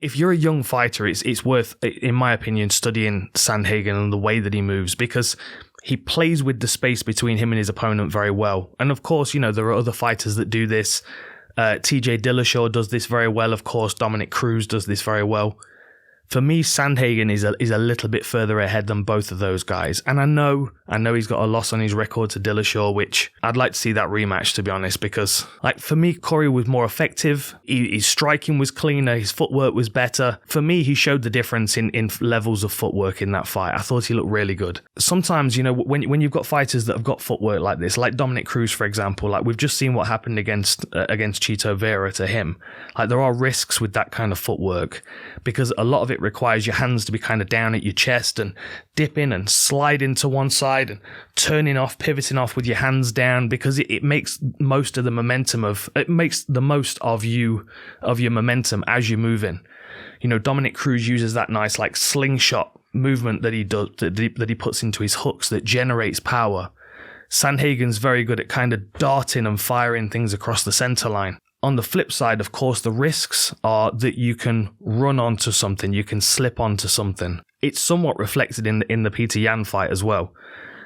If you're a young fighter, it's worth, in my opinion, studying Sandhagen and the way that he moves, because he plays with the space between him and his opponent very well. And of course, you know, there are other fighters that do this. TJ Dillashaw does this very well. Of course, Dominic Cruz does this very well. For me, Sandhagen is a little bit further ahead than both of those guys. And I know he's got a loss on his record to Dillashaw, which I'd like to see that rematch, to be honest, because, like, for me, Cory was more effective. His striking was cleaner. His footwork was better. For me, he showed the difference in levels of footwork in that fight. I thought he looked really good. Sometimes, you know, when you've got fighters that have got footwork like this, like Dominic Cruz, for example, like we've just seen what happened against Chito Vera to him. Like, there are risks with that kind of footwork, because a lot of it requires your hands to be kind of down at your chest and dipping and sliding to one side and turning off, pivoting off with your hands down, because it makes most of the momentum it makes the most of your momentum as you're moving. You know, Dominic Cruz uses that nice like slingshot movement that he does, that he puts into his hooks that generates power. Sandhagen's very good at kind of darting and firing things across the center line. On the flip side, of course, the risks are that you can run onto something, you can slip onto something. It's somewhat reflected in the Peter Yan fight as well.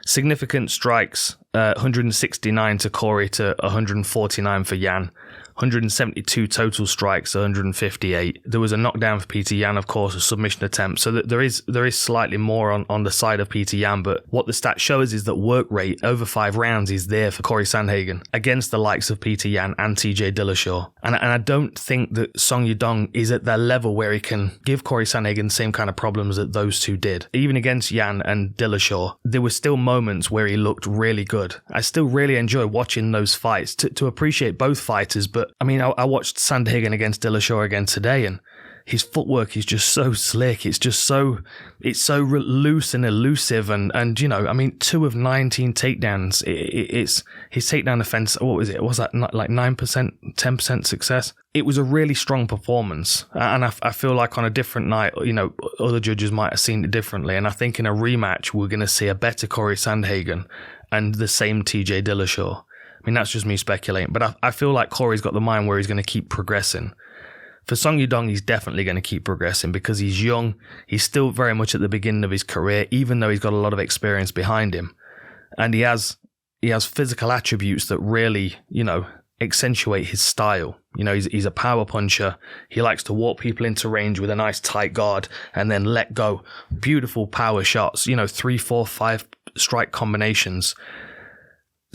Significant strikes, 169 to Cory to 149 for Yan. 172 total strikes, 158. There was a knockdown for Peter Yan, of course, a submission attempt. So that there is slightly more on the side of Peter Yan, but what the stat shows is that work rate over 5 rounds is there for Cory Sandhagen against the likes of Peter Yan and TJ Dillashaw. And I don't think that Song Yadong is at that level where he can give Cory Sandhagen the same kind of problems that those two did. Even against Yan and Dillashaw, there were still moments where he looked really good. I still really enjoy watching those fights to appreciate both fighters, but I mean, I watched Sandhagen against Dillashaw again today, and his footwork is just so slick. It's so loose and elusive, and you know, I mean, 2 of 19 takedowns. It's his takedown offense. What was it? Was that like 9%, 10% success? It was a really strong performance, and I feel like on a different night, you know, other judges might have seen it differently. And I think in a rematch, we're going to see a better Cory Sandhagen and the same TJ Dillashaw. I mean, that's just me speculating, but I feel like Cory's got the mind where he's going to keep progressing. For Song Yadong, he's definitely going to keep progressing because he's young. He's still very much at the beginning of his career, even though he's got a lot of experience behind him. And he has physical attributes that really, you know, accentuate his style. You know, he's a power puncher. He likes to walk people into range with a nice tight guard and then let go. Beautiful power shots, you know, 3, 4, 5 strike combinations.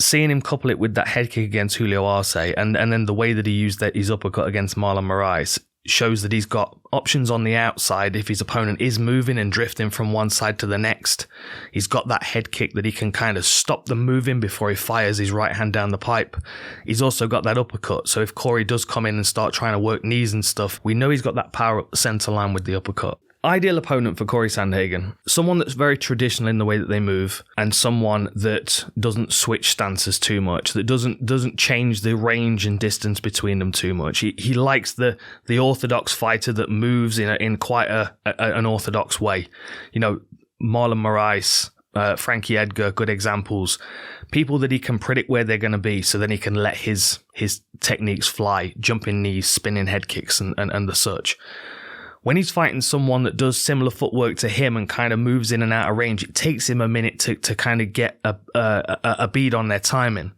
Seeing him couple it with that head kick against Julio Arce and then the way that he used his uppercut against Marlon Moraes shows that he's got options on the outside if his opponent is moving and drifting from one side to the next. He's got that head kick that he can kind of stop them moving before he fires his right hand down the pipe. He's also got that uppercut, so if Cory does come in and start trying to work knees and stuff, we know he's got that power up the center line with the uppercut. Ideal opponent for Cory Sandhagen. Someone that's very traditional in the way that they move, and someone that doesn't switch stances too much, that doesn't change the range and distance between them too much. He likes the orthodox fighter that moves in quite an orthodox way. You know, Marlon Moraes, Frankie Edgar, good examples. People that he can predict where they're going to be, so then he can let his techniques fly, jumping knees, spinning head kicks, and the such. When he's fighting someone that does similar footwork to him and kind of moves in and out of range, it takes him a minute to kind of get a bead on their timing.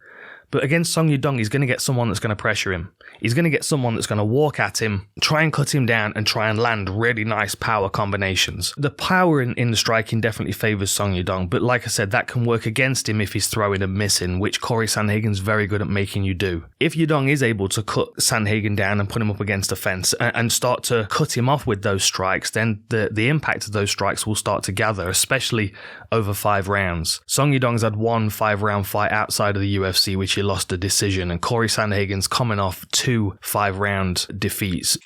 But against Song Yadong, he's going to get someone that's going to pressure him. He's going to get someone that's going to walk at him, try and cut him down, and try and land really nice power combinations. The power in the striking definitely favours Song Yadong, but like I said, that can work against him if he's throwing and missing, which Cory Sandhagen's very good at making you do. If Yadong is able to cut Sandhagen down and put him up against a fence and start to cut him off with those strikes, then the impact of those strikes will start to gather, especially over 5 rounds. Song Yadong's had 1 5-round fight outside of the UFC, which he lost a decision, and Cory Sandhagen's coming off 2 5-round defeats.